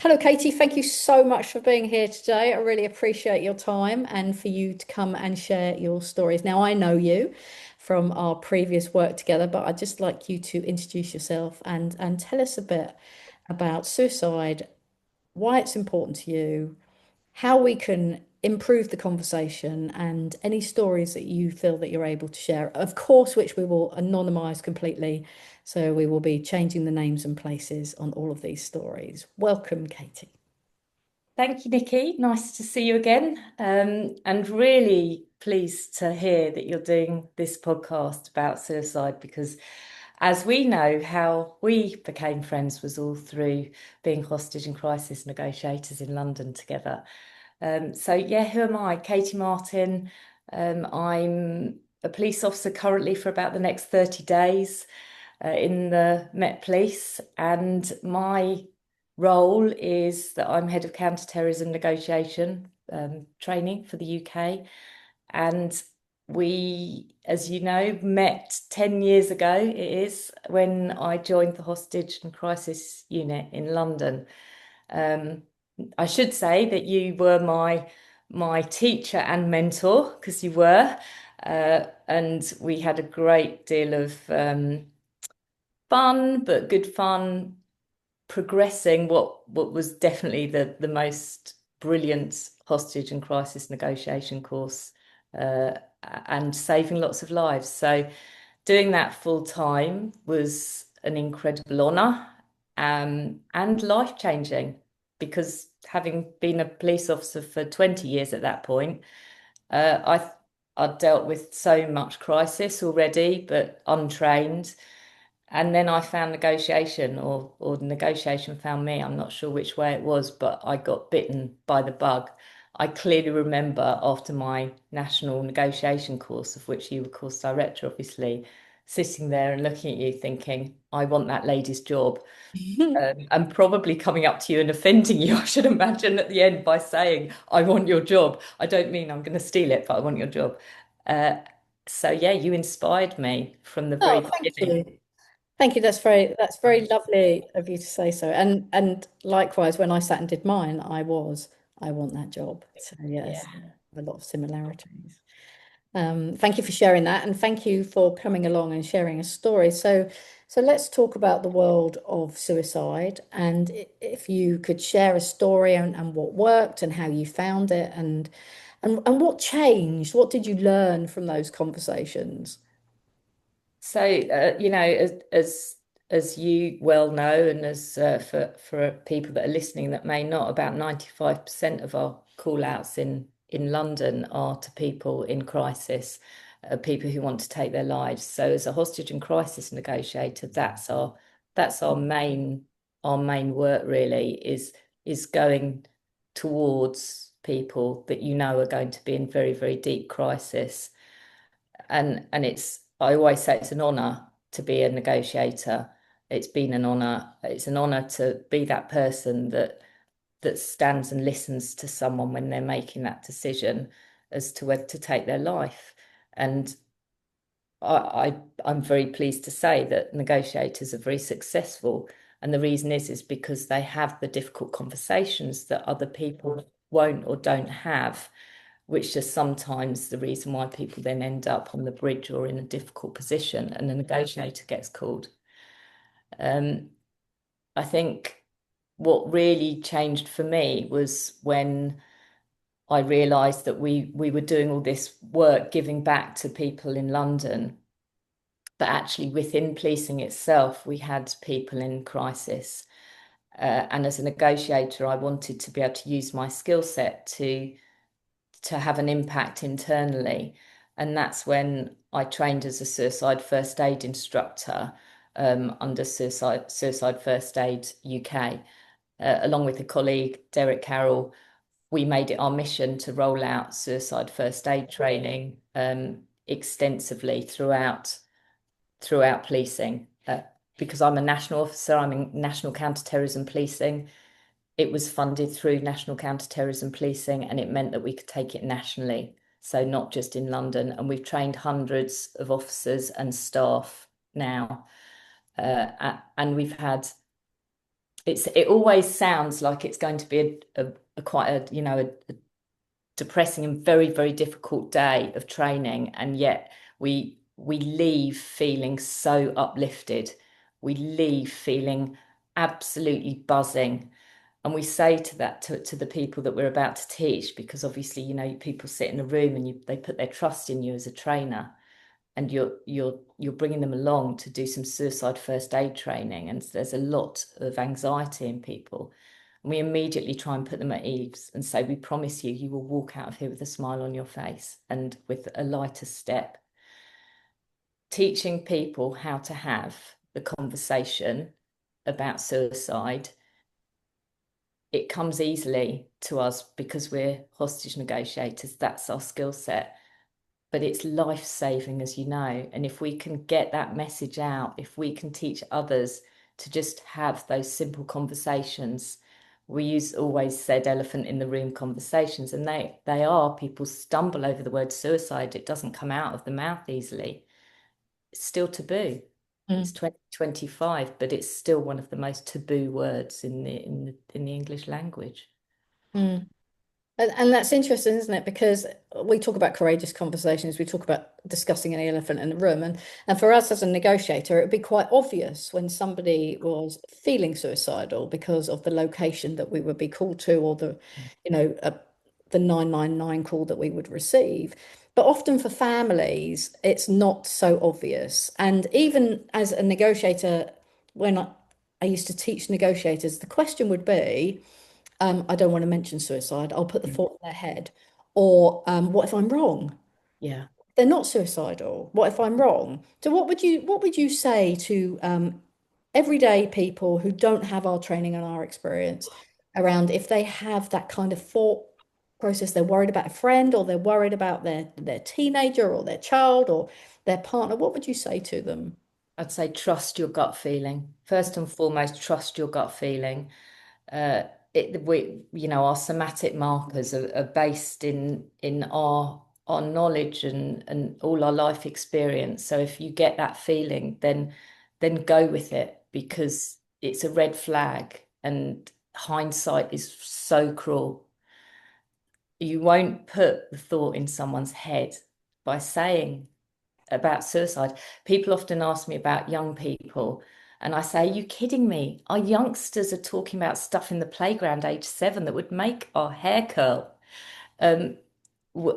Hello, Katie. Thank you so much for being here today. I really appreciate your time and for you to come and share your stories. Now, I know you from our previous work together, but I'd just like you to introduce yourself and tell us a bit about suicide, why it's important to you, how we can improve the conversation, and any stories that you feel that you're able to share. Of course, which we will anonymize completely. So we will be changing the names and places on all of these stories. Welcome, Katie. Thank you, Nicky. Nice to see you again. And really pleased to hear that you're doing this podcast about suicide because, as we know, how we became friends was all through being hostage and crisis negotiators in London together. So, who am I? Katey Martin. I'm a police officer currently for about the next 30 days in the Met Police, and my role is that I'm head of counter-terrorism negotiation training for the UK. And we, as you know, met 10 years ago, it is, when I joined the hostage and crisis unit in London. Um, I should say that you were my teacher and mentor, because you were, and we had a great deal of fun, but good fun, progressing what was definitely the most brilliant hostage and crisis negotiation course, uh, and saving lots of lives. So doing that full time was an incredible honour, and life changing, because having been a police officer for 20 years at that point, I'd dealt with so much crisis already, but untrained. And then I found negotiation, or negotiation found me. I'm not sure which way it was, but I got bitten by the bug. I clearly remember, after my national negotiation course, of which you were course director, obviously, sitting there and looking at you thinking, I want that lady's job. And probably coming up to you and offending you, I should imagine, at the end by saying, I want your job. I don't mean I'm going to steal it, but I want your job. Uh, so yeah, you inspired me from the Oh, very thank beginning. you. Thank you. That's very lovely of you to say so. And likewise, when I sat and did mine, I want that job. So yes, Yeah. a lot of similarities. Thank you for sharing that, and thank you for coming along and sharing a story. So let's talk about the world of suicide, and if you could share a story and what worked and how you found it, and what changed, what did you learn from those conversations? So, as you well know, and as for people that are listening that may not, about 95% of our call outs in London are to people in crisis, people who want to take their lives. So, as a hostage and crisis negotiator, that's our main work, really, is going towards people that you know are going to be in very, very deep crisis. And it's, I always say, it's an honor to be a negotiator. It's been an honor. It's an honor to be that person that stands and listens to someone when they're making that decision as to whether to take their life. And I'm very pleased to say that negotiators are very successful. And the reason is because they have the difficult conversations that other people won't or don't have, which is sometimes the reason why people then end up on the bridge or in a difficult position and the negotiator gets called. Um, I think what really changed for me was when I realised that we were doing all this work giving back to people in London, but actually within policing itself, we had people in crisis. And as a negotiator, I wanted to be able to use my skill set to have an impact internally. And that's when I trained as a suicide first aid instructor, under Suicide First Aid UK. Along with a colleague, Derek Carroll, we made it our mission to roll out suicide first aid training extensively throughout policing. Because I'm a national officer, I'm in national counter-terrorism policing. It was funded through National Counter-Terrorism Policing, and it meant that we could take it nationally, so not just in London. And we've trained hundreds of officers and staff now, and we've had it always sounds like it's going to be a quite a depressing and very, very difficult day of training, and yet we leave feeling so uplifted. We leave feeling absolutely buzzing. And we say to that to the people that we're about to teach, because obviously, people sit in a room and they put their trust in you as a trainer, and you're bringing them along to do some suicide first aid training, and there's a lot of anxiety in people. And we immediately try and put them at ease and say, we promise you, you will walk out of here with a smile on your face and with a lighter step. Teaching people how to have the conversation about suicide, it comes easily to us because we're hostage negotiators. That's our skill set, but it's life-saving, as you know. And if we can get that message out, if we can teach others to just have those simple conversations, always said elephant in the room conversations, and they are, people stumble over the word suicide. It doesn't come out of the mouth easily. It's still taboo. It's Mm, 2025, but it's still one of the most taboo words in the English language. mm. And that's interesting, isn't it? Because we talk about courageous conversations, we talk about discussing an elephant in the room, and for us as a negotiator, it would be quite obvious when somebody was feeling suicidal because of the location that we would be called to, or you know, the 999 call that we would receive. But often for families, it's not so obvious. And even as a negotiator, when I used to teach negotiators, the question would be, I don't want to mention suicide. I'll put the Mm. thought in their head. Or what if I'm wrong? Yeah. They're not suicidal. What if I'm wrong? So what would you say to everyday people who don't have our training and our experience around if they have that kind of thought process, they're worried about a friend, or they're worried about their teenager or their child or their partner, what would you say to them? I'd say trust your gut feeling. First and foremost, trust your gut feeling. Uh, our somatic markers are based in our knowledge and all our life experience. So if you get that feeling, then go with it, because it's a red flag, and hindsight is so cruel. You won't put the thought in someone's head by saying about suicide. People often ask me about young people, and I say, are you kidding me? Our youngsters are talking about stuff in the playground age 7 that would make our hair curl. Um,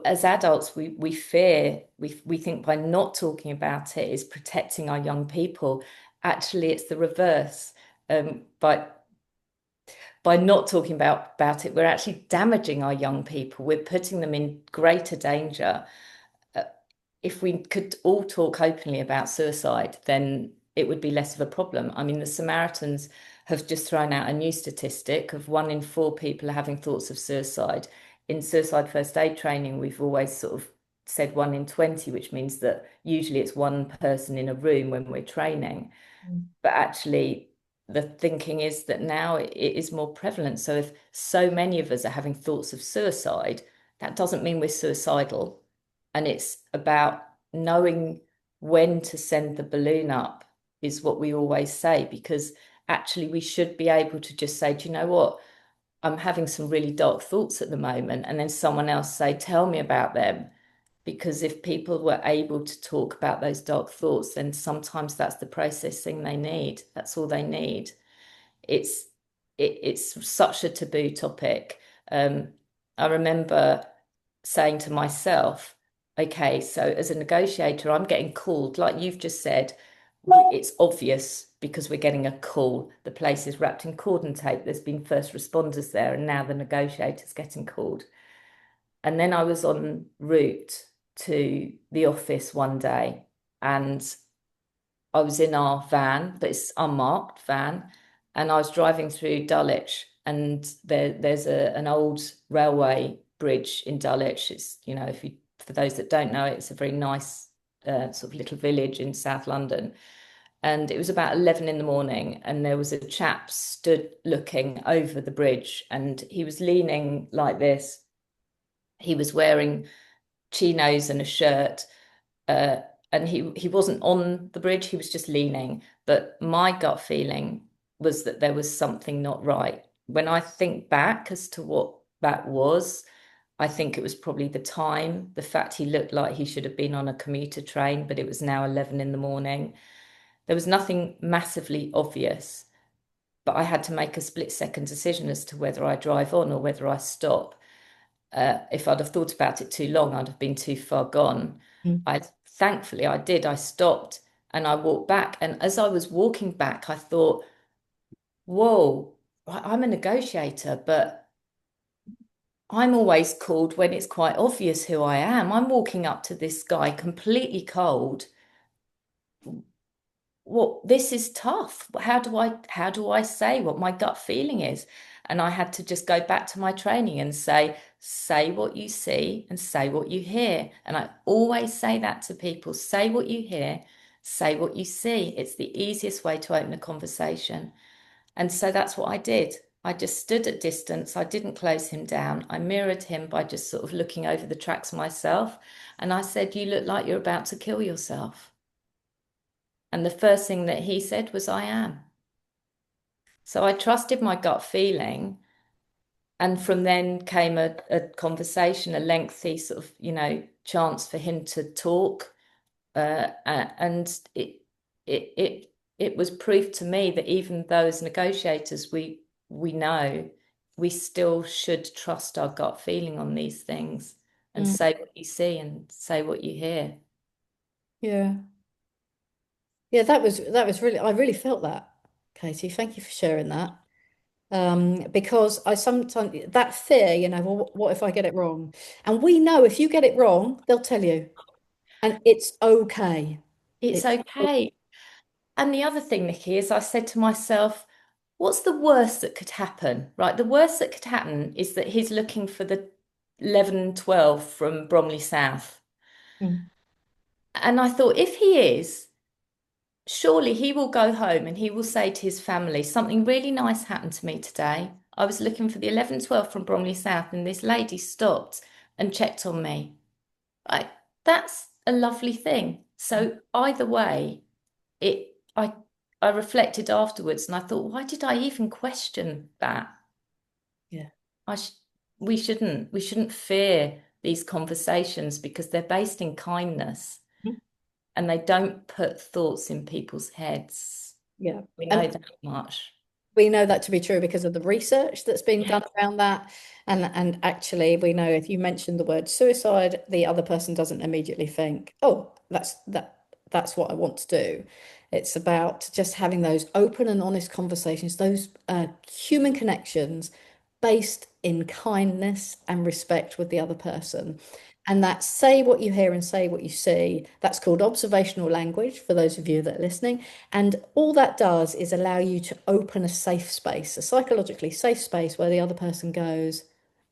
as adults, we fear, we think by not talking about it is protecting our young people. Actually, it's the reverse. By not talking about it, we're actually damaging our young people. We're putting them in greater danger. Uh, if we could all talk openly about suicide, then it would be less of a problem. I mean, the Samaritans have just thrown out a new statistic of 1 in 4 people are having thoughts of suicide. In suicide first aid training, we've always sort of said 1 in 20, which means that usually it's one person in a room when we're training. Mm. But actually, the thinking is that now it is more prevalent. So if so many of us are having thoughts of suicide, that doesn't mean we're suicidal. And it's about knowing when to send the balloon up, is what we always say, because actually we should be able to just say, do you know what? I'm having some really dark thoughts at the moment. And then someone else say, tell me about them. Because if people were able to talk about those dark thoughts, then sometimes that's the processing they need. That's all they need. It's it's such a taboo topic. I remember saying to myself, okay, so as a negotiator, I'm getting called, like you've just said, it's obvious because we're getting a call. The place is wrapped in cordon tape. There's been first responders there, and now the negotiator's getting called. And then I was en route to the office one day, and I was in our van, but it's unmarked van, and I was driving through Dulwich, and there's an old railway bridge in Dulwich. It's, if you, for those that don't know, it's a very nice sort of little village in South London. And it was about 11 in the morning, and there was a chap stood looking over the bridge, and he was leaning like this. He was wearing chinos and a shirt, and he wasn't on the bridge. He was just leaning. But my gut feeling was that there was something not right. When I think back as to what that was, I think it was probably the time, the fact he looked like he should have been on a commuter train, but it was now 11 in the morning. There was nothing massively obvious, but I had to make a split-second decision as to whether I drive on or whether I stop. If I'd have thought about it too long, I'd have been too far gone. Mm. I thankfully I did. I stopped and I walked back. And as I was walking back, I thought, whoa, I'm a negotiator, but I'm always called when it's quite obvious who I am. I'm walking up to this guy completely cold. Well, this is tough. How do I say what my gut feeling is? And I had to just go back to my training and say what you see and say what you hear. And I always say that to people, say what you hear, say what you see. It's the easiest way to open a conversation. And so that's what I did. I just stood at distance. I didn't close him down. I mirrored him by just sort of looking over the tracks myself. And I said, "You look like you're about to kill yourself." And the first thing that he said was, "I am." So I trusted my gut feeling. And from then came a conversation, a lengthy sort of, chance for him to talk. And it was proof to me that even though as negotiators we know we still should trust our gut feeling on these things and Mm. say what you see and say what you hear. Yeah. Yeah, that was really, I really felt that, Katie. Thank you for sharing that. Because I sometimes that fear, well, what if I get it wrong? And we know if you get it wrong, they'll tell you, and it's okay. It's It's okay. And the other thing, Nicky, is I said to myself, what's the worst that could happen? Right, the worst that could happen is that he's looking for the 11-12 from Bromley South. Mm. And I thought, if he is, surely he will go home and he will say to his family, something really nice happened to me today. I was looking for the 11-12 from Bromley South, and this lady stopped and checked on me. Right, that's a lovely thing. So either way, it I reflected afterwards and I thought, why did I even question that? Yeah. I sh we shouldn't fear these conversations because they're based in kindness Mhm. and they don't put thoughts in people's heads. Yeah. We know And that much. we know that to be true because of the research that's been Yeah. done around that. And actually, we know if you mention the word suicide, the other person doesn't immediately think, oh, that's what I want to do. It's about just having those open and honest conversations, those human connections based in kindness and respect with the other person. And that say what you hear and say what you see. That's called observational language for those of you that are listening. And all that does is allow you to open a safe space, a psychologically safe space where the other person goes,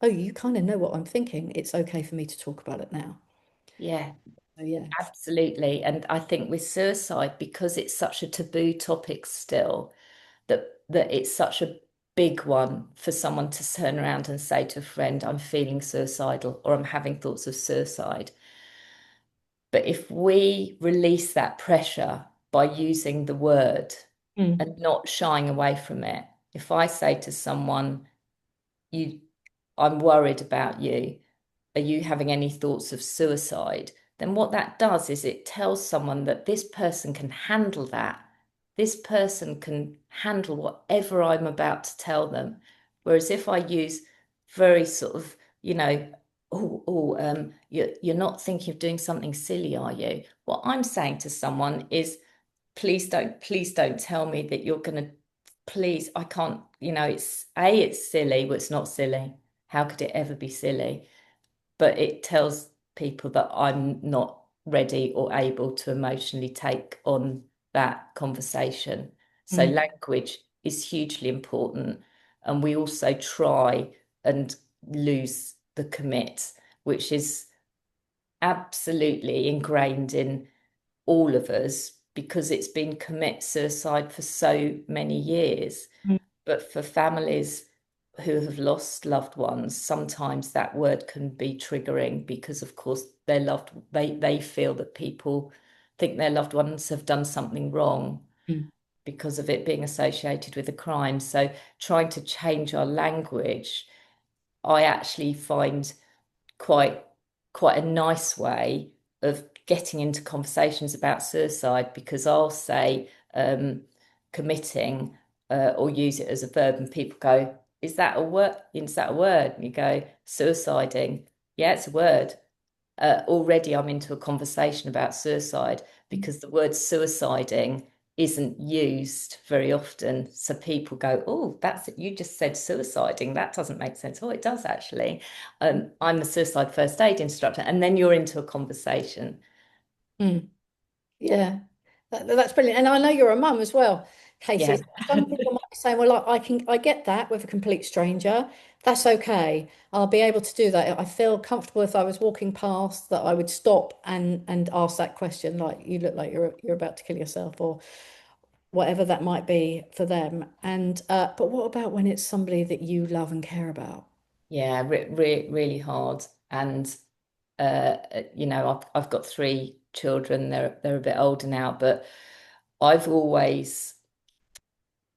oh, you kind of know what I'm thinking. It's okay for me to talk about it now. Yeah, So, yeah. absolutely. And I think with suicide, because it's such a taboo topic still, that it's such a big one for someone to turn around and say to a friend, I'm feeling suicidal or I'm having thoughts of suicide. But if we release that pressure by using the word Mm. and not shying away from it, if I say to someone, you, I'm worried about you, are you having any thoughts of suicide? Then what that does is it tells someone that this person can handle that. This person can handle whatever I'm about to tell them. Whereas if I use very sort of, you're not thinking of doing something silly, are you? What I'm saying to someone is, please don't tell me that you're going to, please, I can't, it's silly, but it's not silly. How could it ever be silly? But it tells people that I'm not ready or able to emotionally take on that conversation. So Mm. language is hugely important. And we also try and lose the commit, which is absolutely ingrained in all of us because it's been commit suicide for so many years. Mm. But for families who have lost loved ones, sometimes that word can be triggering because, of course, they feel that people think their loved ones have done something wrong. Mm. because of it being associated with a crime. So trying to change our language, I actually find quite quite a nice way of getting into conversations about suicide, because I'll say committing or use it as a verb, and people go, "Is that a word? Is that a word?" And you go, "Suiciding." Yeah, it's a word. Already I'm into a conversation about suicide because the word suiciding isn't used very often. So people go, "Oh, that's it. You just said suiciding. That doesn't make sense." Oh, it does actually. I'm a suicide first aid instructor. And then you're into a conversation. Mm. Yeah, that's brilliant. And I know you're a mum as well, Katey. Yeah. So some people might be saying, well, I get that with a complete stranger. That's okay. I'll be able to do that. I feel comfortable if I was walking past that I would stop and ask that question, like you look like you're about to kill yourself or whatever that might be for them. And but what about when it's somebody that you love and care about? Yeah, really hard. And I've got three children. They're a bit older now, but I've always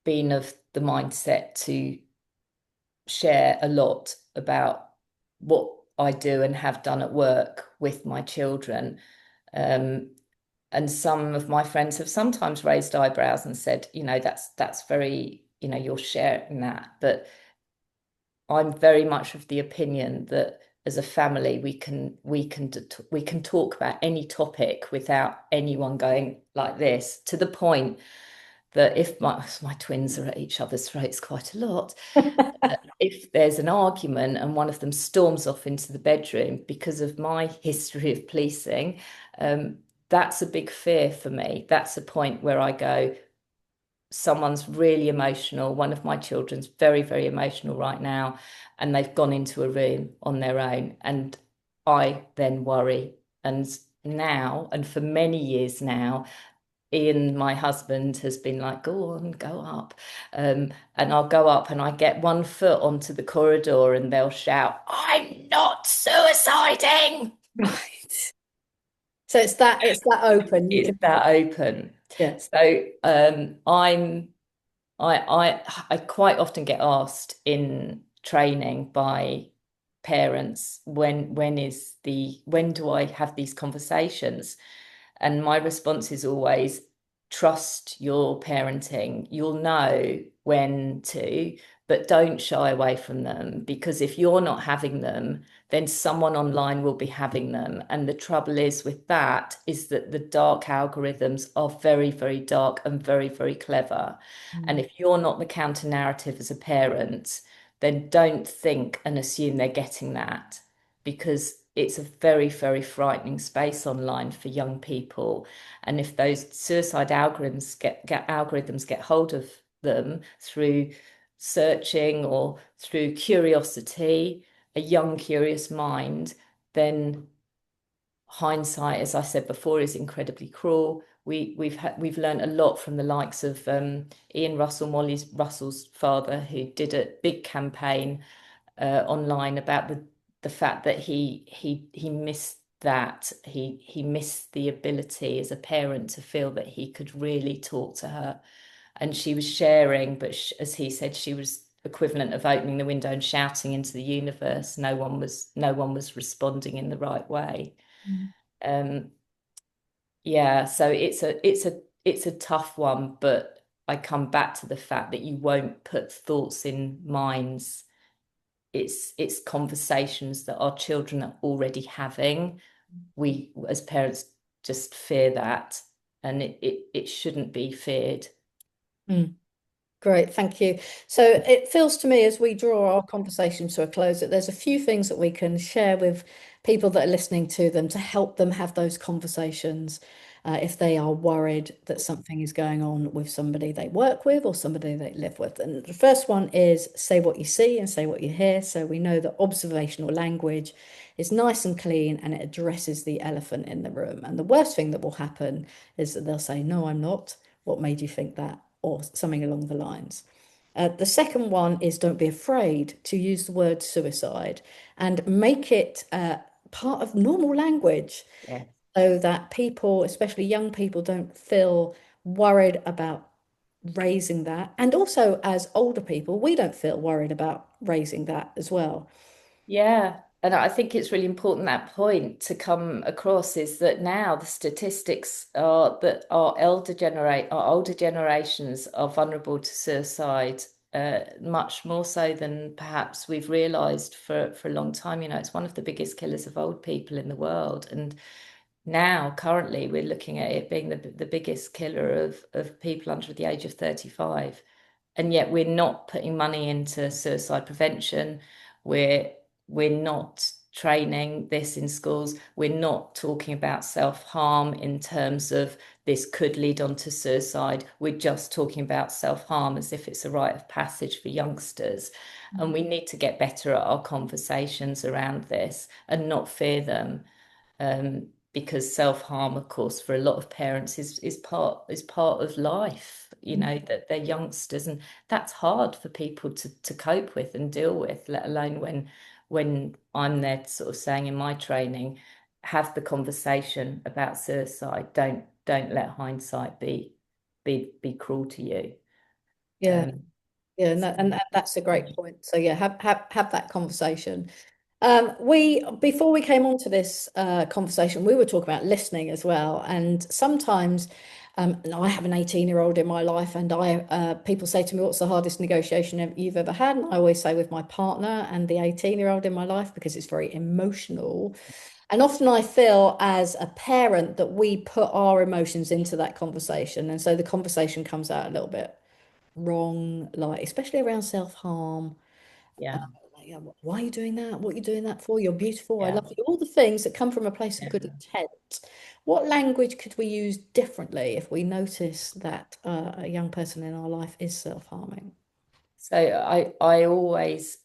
been of the mindset to share a lot about what I do and have done at work with my children. Um, and some of my friends have sometimes raised eyebrows and said, that's very, you're sharing that. But I'm very much of the opinion that as a family we can talk about any topic without anyone going like this, to the point that if my twins are at each other's throats quite a lot, if there's an argument and one of them storms off into the bedroom because of my history of policing, um, that's a big fear for me. That's a point where I go, someone's really emotional. One of my children's very, very emotional right now, and they've gone into a room on their own. And I then worry. And now, and for many years now, Ian, my husband, has been like, "Go on, go up." And I'll go up and I get one foot onto the corridor and they'll shout, "I'm not suiciding." Right. So it's that open. You It's can, that open. yeah. So I quite often get asked in training by parents, when do I have these conversations? And my response is always, trust your parenting. You'll know when to, but don't shy away from them, because if you're not having them, then someone online will be having them. And the trouble is with that is that the dark algorithms are very, very dark and very, very clever. And Mm. if you're not the counter narrative as a parent, then don't think and assume they're getting that, because it's a very, very frightening space online for young people. And if those suicide algorithms get hold of them through searching or through curiosity, a young, curious mind, then hindsight, as I said before, is incredibly cruel. We've learned a lot from the likes of Ian Russell, Russell's father, who did a big campaign online about the fact that he missed that he missed the ability as a parent to feel that he could really talk to her, and she was sharing, but as he said, she was equivalent of opening the window and shouting into the universe. No one was responding in the right way. Mm. um yeah, so it's a tough one, but I come back to the fact that you won't put thoughts in minds. It's conversations that our children are already having. We as parents just fear that, and it shouldn't be feared. Mm. Great, thank you. So it feels to me as we draw our conversation to a close that there's a few things that we can share with people that are listening to them to help them have those conversations if they are worried that something is going on with somebody they work with or somebody they live with. And the first one is say what you see and say what you hear. So we know that observational language is nice and clean and it addresses the elephant in the room. And the worst thing that will happen is that they'll say, "No, I'm not. What made you think that?" or something along the lines. The second one is don't be afraid to use the word suicide and make it part of normal language Yeah. so that people, especially young people, don't feel worried about raising that. And also, as older people, we don't feel worried about raising that as well. Yeah. And I think it's really important that point to come across is that now the statistics are that our older generations are vulnerable to suicide, much more so than perhaps we've realized for a long time. You know, it's one of the biggest killers of old people in the world. And now, currently, we're looking at it being the biggest killer of people under the age of 35. And yet we're not putting money into suicide prevention. We're we're not training this in schools. We're not talking about self-harm in terms of this could lead on to suicide. We're just talking about self-harm as if it's a rite of passage for youngsters. And we need to get better at our conversations around this and not fear them, because self-harm, of course, for a lot of parents is part of life, you know, that they're youngsters, and that's hard for people to cope with and deal with, let alone when I'm there sort of saying in my training, have the conversation about suicide. Don't let hindsight be cruel to you. Yeah. Um, Yeah, so, and that's a great point. So yeah, have that conversation. We before we came on to this conversation, we were talking about listening as well. And sometimes, and I have an 18-year-old in my life, and I people say to me, "What's the hardest negotiation you've ever had?" And I always say with my partner and the 18-year-old in my life because it's very emotional. And often I feel as a parent that we put our emotions into that conversation, and so the conversation comes out a little bit wrong, like especially around self-harm. yeah, Like, yeah, why are you doing that? What are you doing that for? You're beautiful. I yeah, love you. All the things that come from a place of yeah. good intent. What language could we use differently if we notice that a young person in our life is self-harming? So I always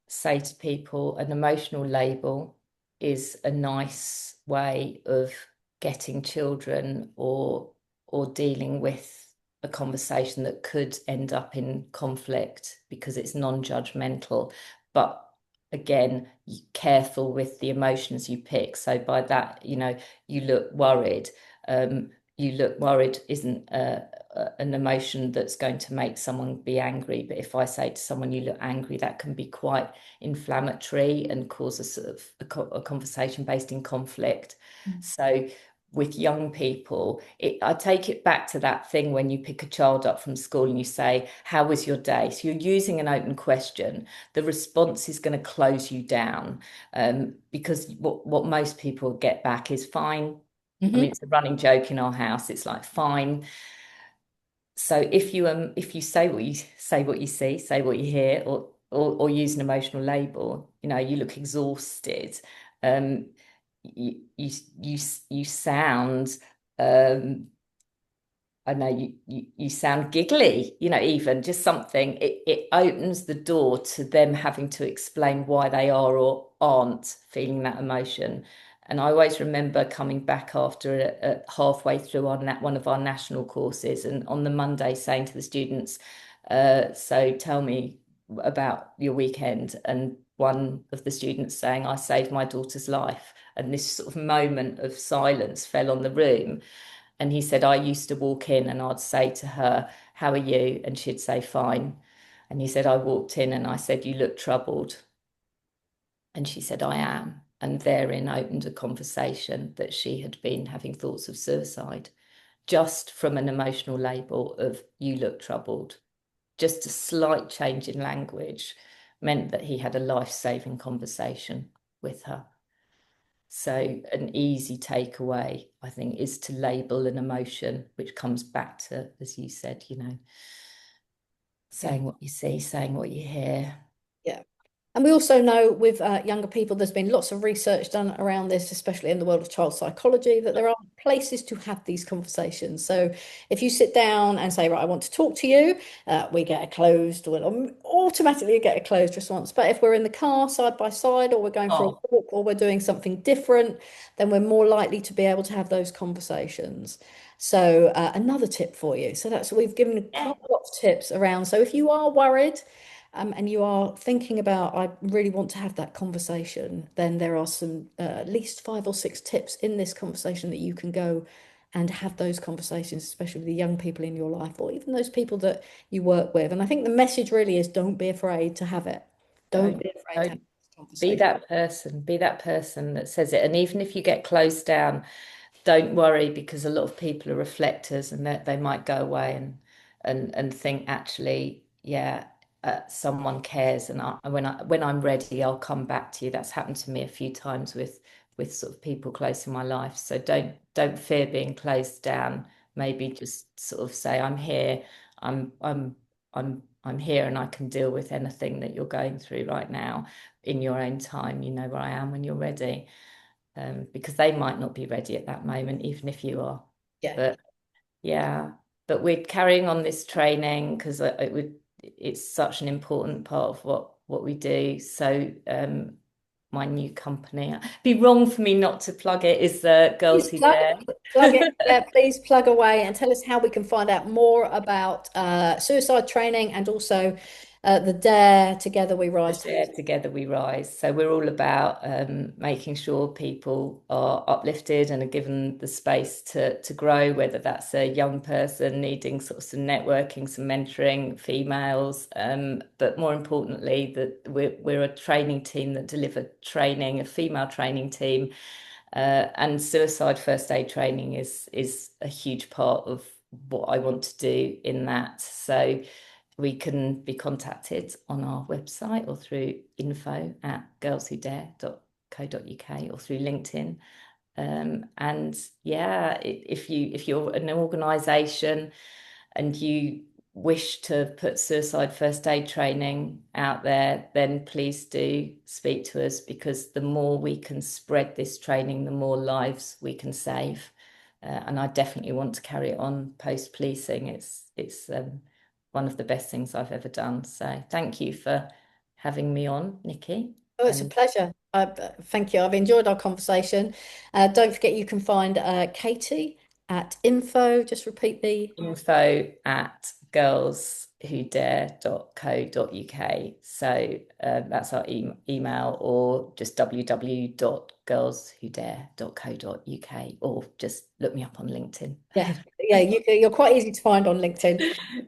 say to people an emotional label is a nice way of getting children or dealing with a conversation that could end up in conflict because it's non-judgmental. But again, careful with the emotions you pick. So by that, you know, you look worried. You look worried isn't an emotion that's going to make someone be angry. But if I say to someone, you look angry, that can be quite inflammatory and cause a sort of a conversation based in conflict. So with young people, I take it back to that thing when you pick a child up from school and you say, how was your day? So you're using an open question. The response is going to close you down, because what most people get back is fine. I Hmm. mean, it's a running joke in our house. It's like fine. So if you say what you see, say what you hear, or use an emotional label, you know, you look exhausted. Um, you you sound I know you sound giggly, you know, even just something, it opens the door to them having to explain why they are or aren't feeling that emotion. And I always remember coming back after halfway through one of our national courses, and on the Monday saying to the students, so tell me about your weekend. And one of the students saying, I saved my daughter's life. And this sort of moment of silence fell on the room. And he said, I used to walk in and I'd say to her, how are you? And she'd say, fine. And he said, I walked in and I said, you look troubled. And she said, I am. And therein opened a conversation that she had been having thoughts of suicide, just from an emotional label of, you look troubled. Just a slight change in language meant that he had a life-saving conversation with her. So, an easy takeaway, I think, is to label an emotion, which comes back to, as you said, you know, Yeah. saying what you see, saying what you hear. Yeah. And we also know with younger people, there's been lots of research done around this, especially in the world of child psychology, that there are places to have these conversations. So if you sit down and say, right, I want to talk to you, we get a closed, we'll automatically get a closed response. But if we're in the car side by side, or we're going for a Oh, walk, or we're doing something different, then we're more likely to be able to have those conversations. So another tip for you. So that's we've given yeah. quite a lot of tips around. So if you are worried, and you are thinking about, I really want to have that conversation, then there are some at least 5 or 6 tips in this conversation that you can go and have those conversations, especially with the young people in your life or even those people that you work with. And I think the message really is don't be afraid to have it. Don't Don't be afraid to have don't this conversation. be that person that says it. And even if you get closed down, don't worry, because a lot of people are reflectors, and that they might go away and think, actually, yeah, someone cares, and when I'm ready, I'll come back to you. That's happened to me a few times with sort of people close in my life. So don't fear being closed down. Maybe just sort of say, I'm here. I'm I'm I'm here, and I can deal with anything that you're going through right now in your own time. You know where I am when you're ready, because they might not be ready at that moment, even if you are. Yeah. But yeah, but we're carrying on this training because it's such an important part of what we do. So my new company, it'd be wrong for me not to plug it, is the Girls Please Who plug, Dare. plug it. Yeah, please plug away and tell us how we can find out more about suicide training and also the Dare Together We The Rise. Dare Together We Rise. So we're all about making sure people are uplifted and are given the space to grow, whether that's a young person needing sort of some networking, some mentoring, females, but more importantly, that we're a training team that deliver training, a female training team, and suicide first aid training is a huge part of what I want to do in that. So we can be contacted on our website or through info@girlswhodare.co.uk or through LinkedIn. And yeah, if you're an organisation and you wish to put suicide first aid training out there, then please do speak to us, because the more we can spread this training, the more lives we can save. And I definitely want to carry it on post policing. It's one of the best things I've ever done. So thank you for having me on, Nicky. Oh, it's a And pleasure. Thank you. I've enjoyed our conversation. Don't forget you can find Katey at info. Just repeat the info@girlswhodare.co.uk. So that's our email, or just www.girlswhodare.co.uk, or just look me up on LinkedIn. yeah, yeah. You're quite easy to find on LinkedIn. So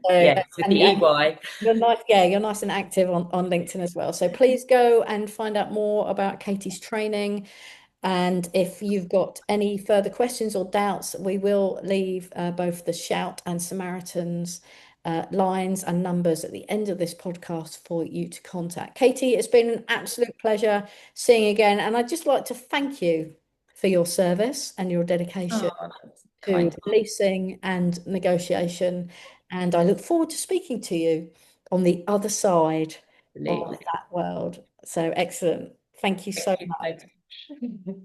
Yes, with the and EY. you're nice, yeah, you're nice and active on LinkedIn as well. So please go and find out more about Katey's training. And if you've got any further questions or doubts, we will leave both the Shout and Samaritans lines and numbers at the end of this podcast for you to contact. Katey, it's been an absolute pleasure seeing you again. And I'd just like to thank you for your service and your dedication Oh, that's to kind. policing and negotiation. And I look forward to speaking to you on the other side of Absolutely. that world. So excellent. Thank you so Thank you much. so much.